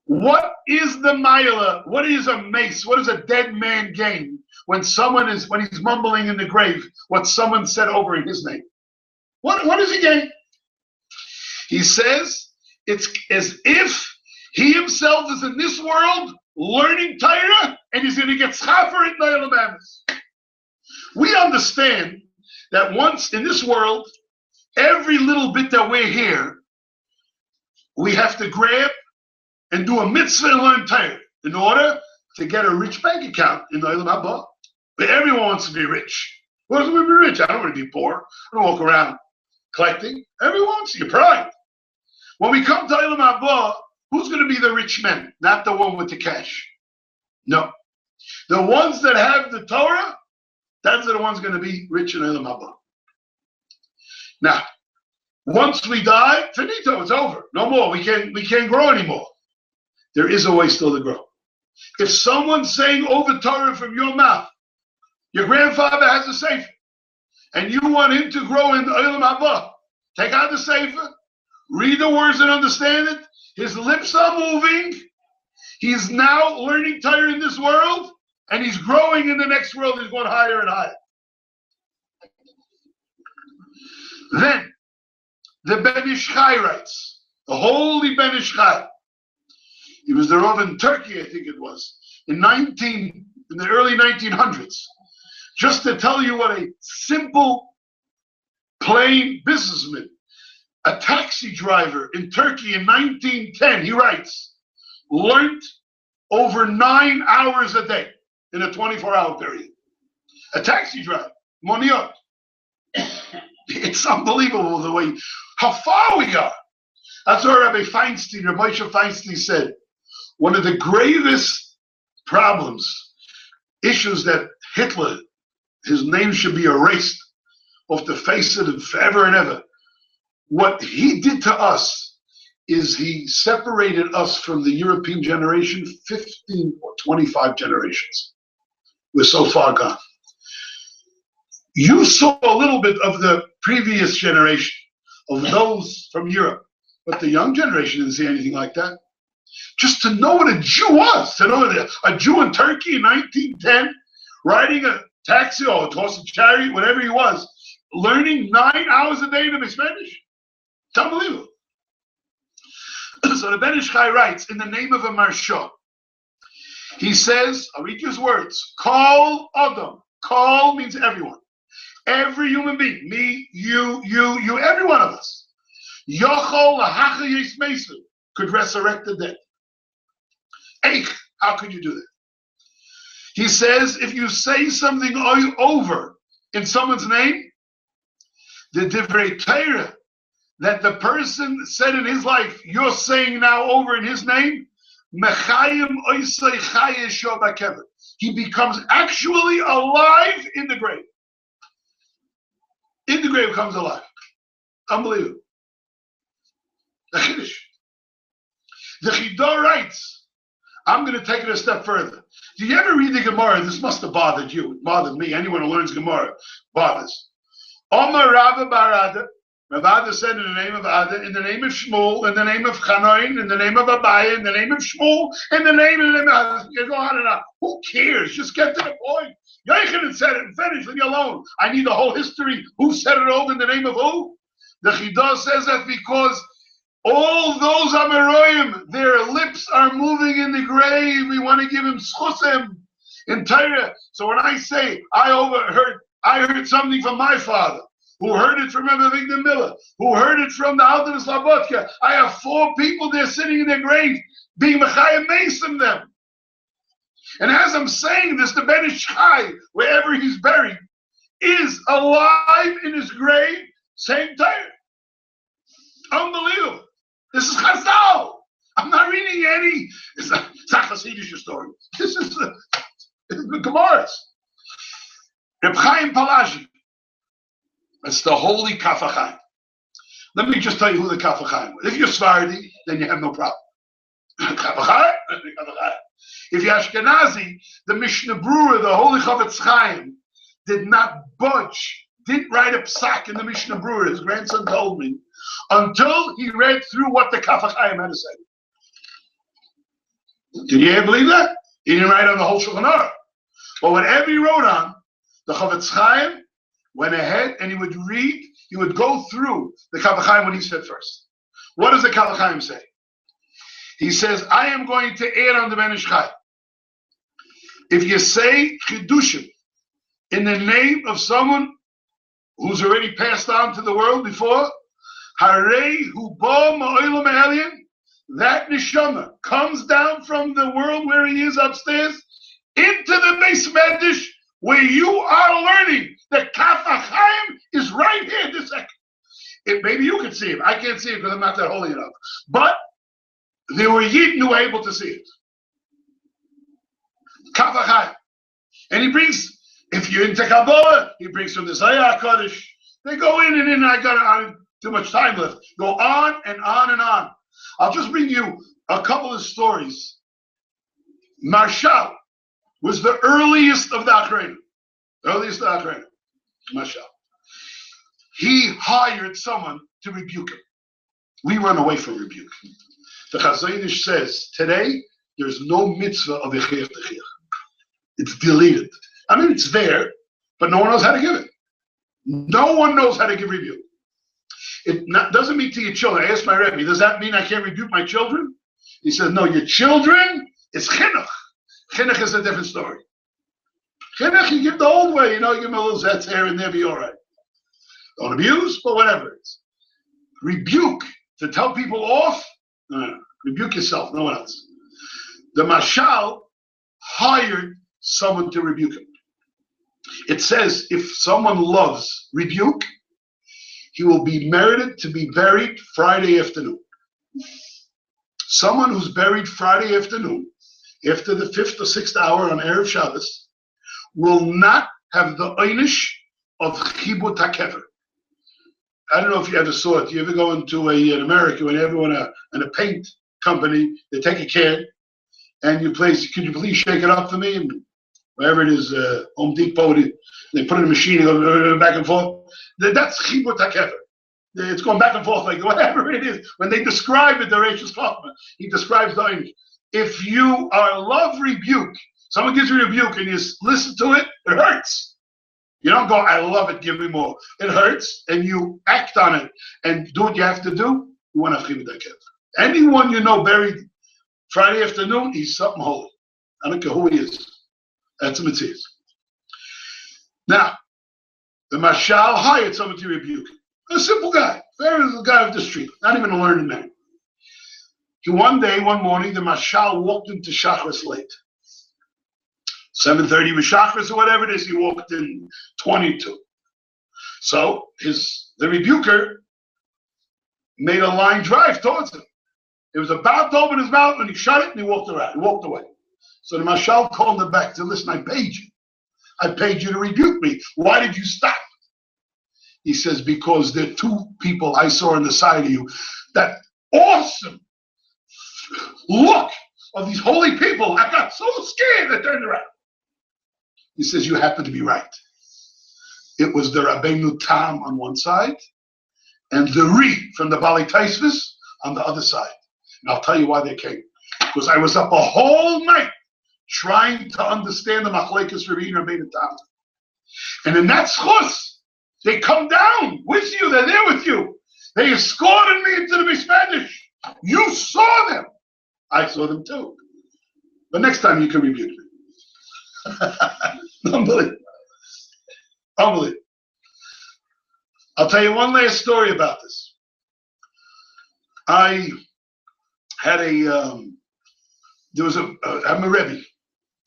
B: what is the Maila? What is a mace? What does a dead man gain when he's mumbling in the grave what someone said over in his name? What does he gain? He says it's as if he himself is in this world learning Torah and he's going to get schafer in Olam Amis. We understand that once in this world, every little bit that we're here, we have to grab and do a mitzvah and learn Torah in order to get a rich bank account in the Olam Haba. But everyone wants to be rich. Who doesn't want to be rich? I don't want to be poor. I don't walk around collecting. Everyone wants your pride. When we come to Olam Haba, who's going to be the rich men? Not the one with the cash. No. The ones that have the Torah, that's the ones going to be rich in Olam Haba. Now, once we die, finito, it's over. No more. We can't grow anymore. There is a way still to grow. If someone's saying over Torah from your mouth, your grandfather has a sefer, and you want him to grow in the Olam Haba, take out the sefer, read the words and understand it. His lips are moving. He's now learning Torah in this world, and he's growing in the next world. He's going higher and higher. Then, the Ben Ish Chai writes, the holy Ben Ish Chai. He was the Rav in Turkey, I think it was, in the early 1900s. Just to tell you what a simple, plain businessman, a taxi driver in Turkey in 1910, he writes, learned over 9 hours a day in a 24-hour period. A taxi driver. Moniot. It's unbelievable the way, how far we are. That's what Rabbi Moshe Feinstein said. One of the gravest problems, issues that Hitler, his name should be erased off the face of it forever and ever. What he did to us is he separated us from the European generation 15 or 25 generations. We're so far gone. You saw a little bit of the previous generation, of those from Europe, but the young generation didn't see anything like that. Just to know what a Jew was, to know that a Jew in Turkey in 1910, riding a taxi or a horse and chariot, whatever he was, learning 9 hours a day to be Spanish. It's unbelievable. So the Ben Ish Chai writes, in the name of a Marsha, he says, I'll read you his words, Kol Adam. Kol means everyone. Every human being, me, you, every one of us, Yochol Lahacha Yis Mesu, could resurrect the dead. Eich, how could you do that? He says, if you say something over in someone's name, the Divrei Torah that the person said in his life, you're saying now over in his name, Mechayim Oisei Chaye Sho Bakever. He becomes actually alive in the grave. In the grave comes alive. Unbelievable. The Chiddush. The Chidor writes, I'm going to take it a step further. Do you ever read the Gemara? This must have bothered you. It bothered me. Anyone who learns Gemara bothers. Omar Rava Barada. Rav Ada said in the name of Ada, in the name of Shmuel, in the name of Chanoin, in the name of Abaye, in the name of Shmuel, in the name of you go on and on. Who cares? Just get to the point. Yochanan said it and finished, leave me alone. I need the whole history. Who said it over in the name of who? The Chidah says that because all those Amoraim, their lips are moving in the grave. We want to give him schusim in Torah. So when I say I heard something from my father, who heard it from Rabbi Avigdor Miller, who heard it from the Alter Slabotka. I have 4 people there sitting in their grave, being Mechayim Mason them. And as I'm saying this, the Ben Ish Chai, wherever he's buried, is alive in his grave, same time. Unbelievable. This is Chazal. I'm not reading any, it's a Hasidic story. This is the Gemara. Reb Chaim Palaji. It's the holy Kaf HaChaim. Let me just tell you who the Kaf HaChaim was. If you're Sephardi, then you have no problem. Kaf HaChaim. If you're Ashkenazi, the Mishnah Brura, the holy Chavetz Chaim, did not budge, didn't write a psak in the Mishnah Brura, his grandson told me, until he read through what the Kaf HaChaim had to say. Did you ever believe that? He didn't write on the whole Shulchan Aruch. But whatever he wrote on, the Chavetz Chaim went ahead and he would read, he would go through the Kaf HaChaim when he said first. What does the Kaf HaChaim say? He says, I am going to add on the Ben Ish Chai. If you say Chidushim in the name of someone who's already passed on to the world before, Harei Hu Bo Ma'olam Ha'elyon, that neshama comes down from the world where he is upstairs into the Beis Medrash where you are learning. The Kaf HaChaim is right here this second. Maybe you can see it. I can't see it because I'm not that holy enough. But there were Yidden who were able to see it. Kaf HaChaim. And he brings, if you're into Kabbalah, he brings from the Zohar HaKadosh. They go in and in. I got too much time left. Go on and on and on. I'll just bring you a couple of stories. Marshal was the earliest of the Achrayim. Earliest of the Achrayim. Marshal. He hired someone to rebuke him. We run away from rebuke. The Chazonish says, today, there's no mitzvah of Echech Techech. It's deleted. I mean, it's there, but no one knows how to give it. No one knows how to give rebuke. It doesn't mean to your children. I asked my Rebbe, does that mean I can't rebuke my children? He says, no, your children is chinuch. Chinuch is a different story. Chinuch, you give the old way, you give them a little zets here and there, be all right. Don't abuse, but whatever it is. Rebuke, to tell people off, no. Rebuke yourself, no one else. The Mashal hired someone to rebuke him. It says if someone loves rebuke, he will be merited to be buried Friday afternoon. Someone who's buried Friday afternoon, after the 5th or 6th hour on Erev Shabbos, will not have the einish of chibut hakever. I don't know if you ever saw it. You ever go into in America, when everyone in a paint company, they take a can and you place, could you please shake it up for me? And wherever it is, Home Depot, they put it in a machine and go back and forth. That's chibut hakever. It's going back and forth like whatever it is. When they describe it, the Rishon Chachma, he describes the einish. If you are love rebuke, someone gives you a rebuke and you listen to it, it hurts. You don't go, I love it, give me more. It hurts, and you act on it and do what you have to do. You want to have chibut hakever. Anyone you know buried Friday afternoon, he's something holy. I don't care who he is. That's a mitzvah. Now, the mashal hired someone to rebuke him. A simple guy, very little guy of the street, not even a learned man. One morning, the mashal walked into Shachris late. 7:30 was Shachris or whatever it is, he walked in 22. So the rebuker made a line drive towards him. It was about to open his mouth when he shut it and he walked away. So the mashal called him back to listen, I paid you. I paid you to rebuke me. Why did you stop? He says, because there are two people I saw on the side of you. That awesome look of these holy people. I got so scared I turned around. He says, you happen to be right. It was the Rabbeinu Tam on one side and the Ri from the Bali Taisvis on the other side. And I'll tell you why they came. Because I was up a whole night trying to understand the Machlekes Ri and Rabbeinu Tam. And in that schus, they come down with you. They're there with you. They escorted me into the Bishmedish. You saw them. I saw them too. But next time you can rebuke me. Unbelievable. Unbelievable. I'll tell you one last story about this. I had I'm a Rebbe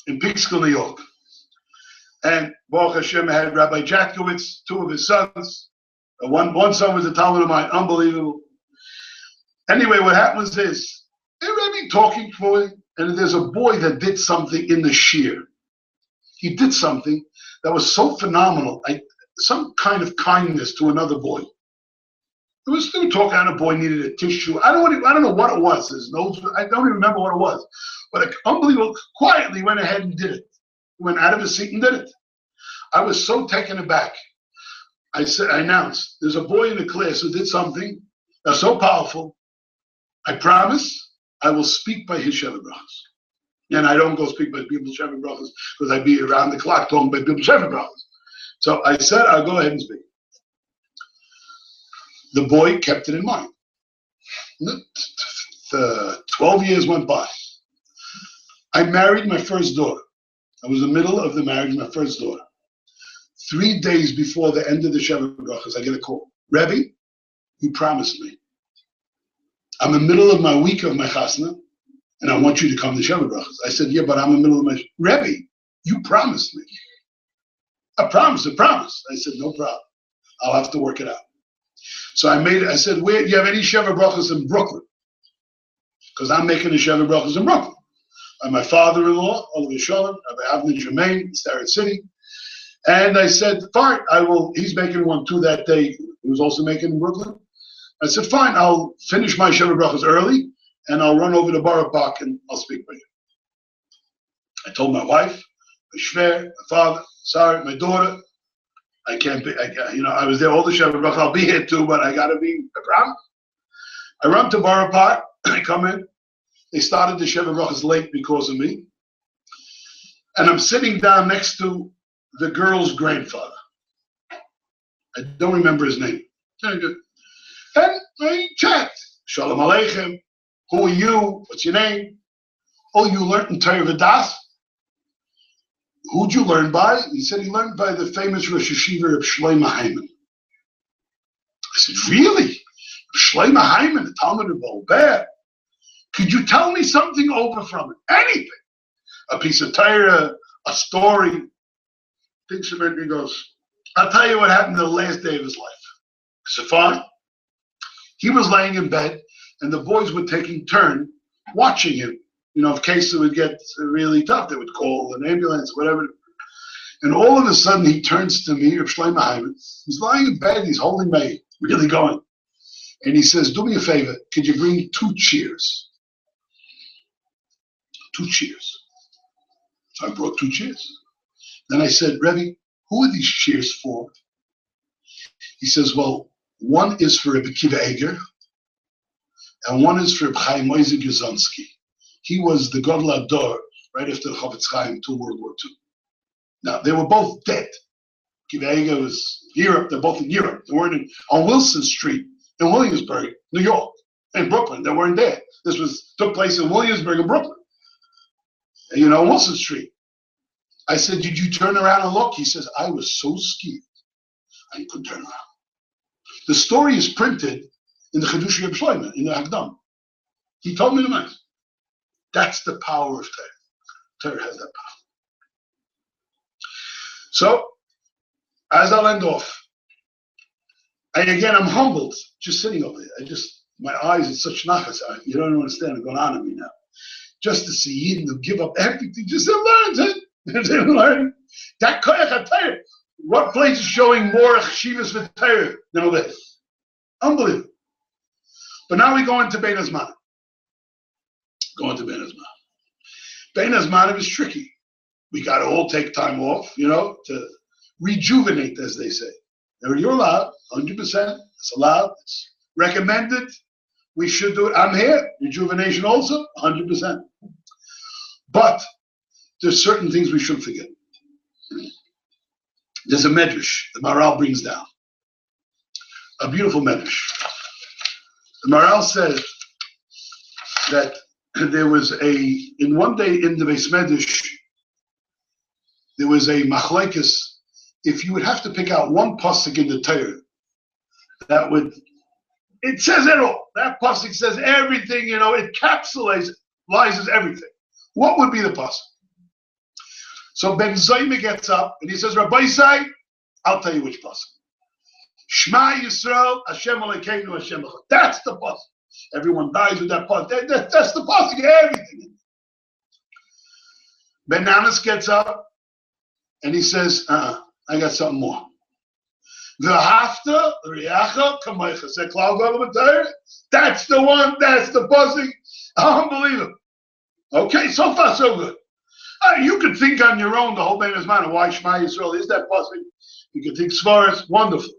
B: in Peekskill, New York. And Baruch Hashem, I had Rabbi Jatkowitz, two of his sons. One son was a Talmud of mine, unbelievable. Anyway, what happens is, they may be talking for it, and there's a boy that did something in the Shiur. He did something that was so phenomenal, some kind of kindness to another boy. They were talking, and a boy needed a tissue. I don't know what it was. His nose, I don't even remember what it was. But unbelievable, quietly went ahead and did it. Went out of his seat and did it. I was so taken aback. I announced, there's a boy in the class who did something that's so powerful. I promise I will speak by his Sheva Brachos. And I don't go speak by people's Sheva Brachos because I'd be around the clock talking by people's Sheva Brachos. So I said, I'll go ahead and speak. The boy kept it in mind. 12 years went by. I married my first daughter. I was in the middle of the marriage of my first daughter. 3 days before the end of the Sheva Brachos, I get a call. Rebbe, you promised me. I'm in the middle of my week of my chasna, and I want you to come to Sheva Brachos. I said, yeah, but I'm in the middle of my... Rebbe, you promised me. I promised. I said, no problem. I'll have to work it out. So I said, where, do you have any Sheva Brachos in Brooklyn? Because I'm making the Sheva Brachos in Brooklyn. And my father-in-law, Oliver Shalom, Rabbi Avigdor Miller, Starrett City. And I said, fine, I will. He's making one too that day. He was also making in Brooklyn. I said, fine, I'll finish my Sheva Brachos early, and I'll run over to Borough Park and I'll speak with you. I told my wife, my shver, my father, sorry, my daughter, I can't be, I was there all the Sheva Brachos. I'll be here too, but I got to be, I promise. I run to Borough Park, I come in. They started the Sheva Brachos late because of me. And I'm sitting down next to the girl's grandfather. I don't remember his name. And I chat. Shalom Aleichem. Who are you? What's your name? Oh, you learned in Torah V'das? Who'd you learn by? He said he learned by the famous Rosh Yeshiva of Shlomo Hyman. I said, really? Shlomo Hyman, the Talmud of Bolber? Could you tell me something over from it? Anything. A piece of Torah, a story. thinks about it, he goes, I'll tell you what happened the last day of his life. I said, fine. He was laying in bed, and the boys were taking turn watching him. You know, in case it would get really tough, they would call an ambulance, whatever. And all of a sudden, he turns to me, he's lying in bed, he's holding me, really going. And he says, do me a favor, could you bring 2 chairs? 2 chairs. So I brought 2 chairs. Then I said, Rebbe, who are these chairs for? He says, well, one is for Rabbi Akiva Yeshiva, and one is for Rabbi Chaim Geulla. He was the Geulla right after the Chofetz Chaim to World War II. Now, they were both dead. Akiva Yeshiva was Europe, they're both in Europe. They weren't on Wilson Street in Williamsburg, New York, and Brooklyn. They weren't there. This took place in Williamsburg and Brooklyn. You know, Wilson Street. I said, did you turn around and look? He says, I was so scared, I couldn't turn around. The story is printed in the Chidush Reb Shlomo, in the Hagdam. He told me the mind. That's the power of Torah. Torah has that power. So, as I'll end off, I'm humbled just sitting over there. My eyes are such nachas. You don't understand what's going on in me now. Just to see Yidden give up everything, just to learn. They learn. That koyach Torah. What place is showing more chshivas with Torah than over there? Unbelievable. But now we go into Bein Hazmanim. Bein Hazmanim is tricky. We got to all take time off, you know, to rejuvenate, as they say. You're allowed, 100%. It's allowed. It's recommended. We should do it. I'm here. Rejuvenation also, 100%. But there's certain things we shouldn't forget. There's a medrash the Maharal brings down. A beautiful medrash. The Maharal says that there was in one day in the Beis Medrash, there was a machlekes. If you would have to pick out one pasuk in the Torah, it says it all. That pasuk says everything, you know, it encapsulates everything. What would be the pasuk? So Ben Zayme gets up and he says, Rabbi Say, I'll tell you which pasuk. Shema Yisrael, Hashem Elokeinu, Hashem Echad. That's the pasuk. Everyone dies with that pasuk. That's the pasuk, everything. Ben Nanas gets up and he says, I got something more. V'hafta riacha kamaycha. That's the one. That's the pasuk. Unbelievable. Okay, so far so good. You could think on your own the whole Bein Hazmanim why Shema Yisrael is that pasuk. You could think Svaras, wonderful.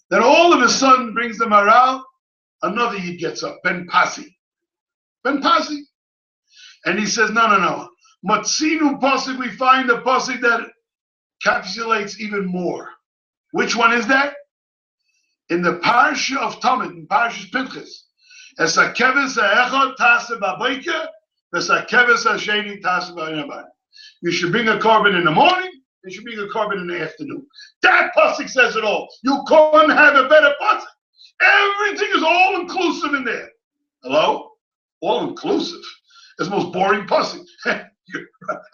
B: Then all of a sudden brings the Maharal. Another Yid gets up, Ben Pasi, and he says, no. Matzinu pasuk. We find a pasuk that encapsulates even more. Which one is that? In the parsha of Tamid, in Parshas Pinchas, es hakeves ha'echad taseh b'boker, es hakeves ha'sheni taseh b'yabad. You should bring a korban in the morning. You should bring a korban in the afternoon. That pasuk says it all. You can't have a better pasuk. Everything is all inclusive in there. Hello, all inclusive. It's the most boring pasuk.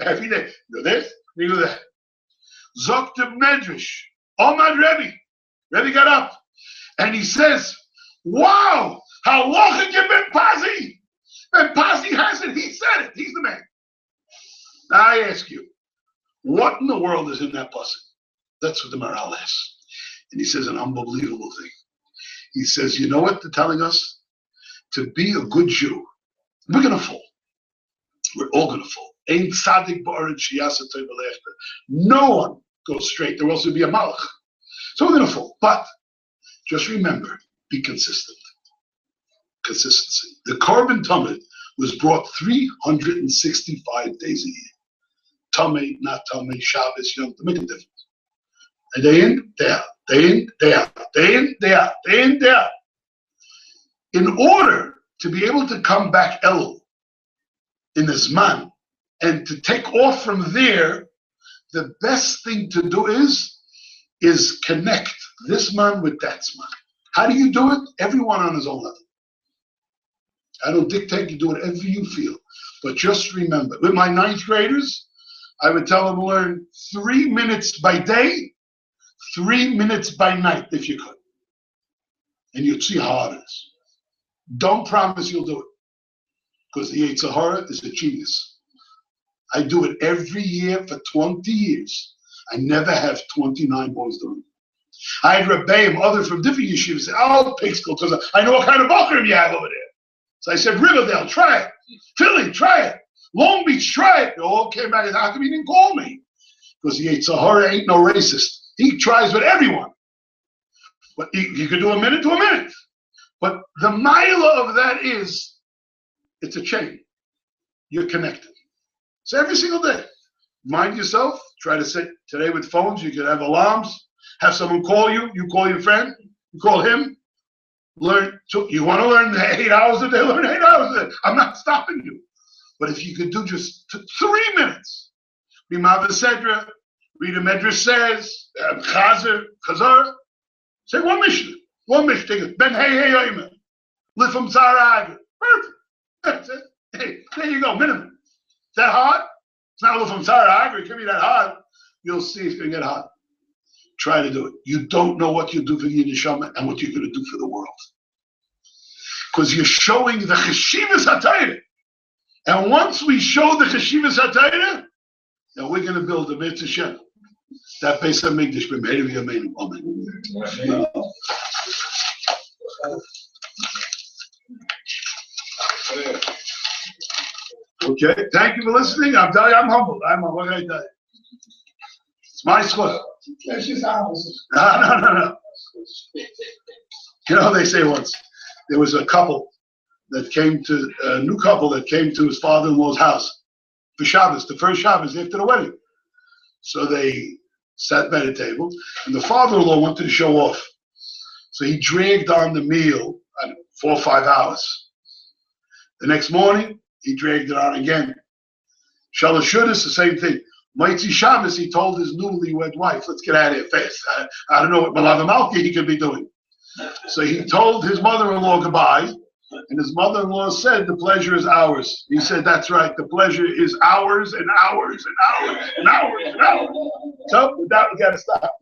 B: Every day, you do this, you do that. Zoktiv Medrash. Omad Rebbe got up and he says, wow, how lochik Ben Pasi. Ben Pasi has it, he said it, he's the man. Now I ask you, what in the world is in that pasuk? That's what the Maharal asks. And he says an unbelievable thing. He says, you know what they're telling us? To be a good Jew, we're going to fall. We're all going to fall. Ein tzaddik ba'aretz sheyasa tov v'le'echta. No one goes straight. There will also be a malach. So we're going to fall. But just remember, be consistent. Consistency. The korban tamid was brought 365 days a year. Tamid, not tamid, Shabbos, Yom, to make a difference. And day in, day out. Day in, day out. Day in, day out. Day in, day out. In order to be able to come back Elul in the Zman and to take off from there, the best thing to do is connect this man with that man. How do you do it? Everyone on his own level. I don't dictate, you do whatever you feel. But just remember, with my 9th graders, I would tell them to learn 3 minutes by day, 3 minutes by night, if you could. And you'd see how hard it is. Don't promise you'll do it, because the Yetzer Hara is a genius. I do it every year for 20 years. I never have 29 boys doing it. I had Rebbeim, others from different yeshivas, say, oh, pig school, because I know what kind of bakrim you have over there. So I said, Riverdale, try it. Philly, try it. Long Beach, try it. They all came back and said, how come you didn't call me? Because the Yetzer Hara ain't no racist. He tries with everyone. But you could do a minute to a minute. But the milah of that is, it's a chain. You're connected. So every single day, mind yourself. Try to say, today with phones, you could have alarms. Have someone call you. You call your friend. You call him. Learn. You want to learn 8 hours a day? Learn 8 hours a day. I'm not stopping you. But if you could do just 3 minutes, B'Mav Sedra, read a Medrash says, Chazar, say one Mishnah. One Mishnah. Take it. Ben Hey Yoyma. Live from Tzara. Perfect. That's it. Hey, there you go. Minimum. Is that hard? It's not live from Tzara. It can be that hard. You'll see it's going to get hard. Try to do it. You don't know what you do for your neshama and what you're going to do for the world. Because you're showing the Cheshivas HaTorah. And once we show the Cheshivas HaTorah, then we're going to build a Mitzvah Shem. That Beis HaMikdash b'meir v'yameinu. Amen. Okay, thank you for listening. I'm humbled. What can I tell you? It's my squad. No. You know, they say once, there was a couple that came to, a new couple that came to his father-in-law's house for Shabbos, the first Shabbos after the wedding. So they sat by the table, and the father-in-law wanted to show off. So he dragged on the meal, 4 or 5 hours. The next morning, he dragged it on again. Shalosh Shudas, the same thing. Moitzi Shabbos, he told his newlywed wife, let's get out of here fast. I don't know what Malav Malki he could be doing. So he told his mother-in-law goodbye, and his mother-in-law said, the pleasure is ours. He said, that's right, the pleasure is ours and ours and ours and ours and ours. So with that, we got to stop.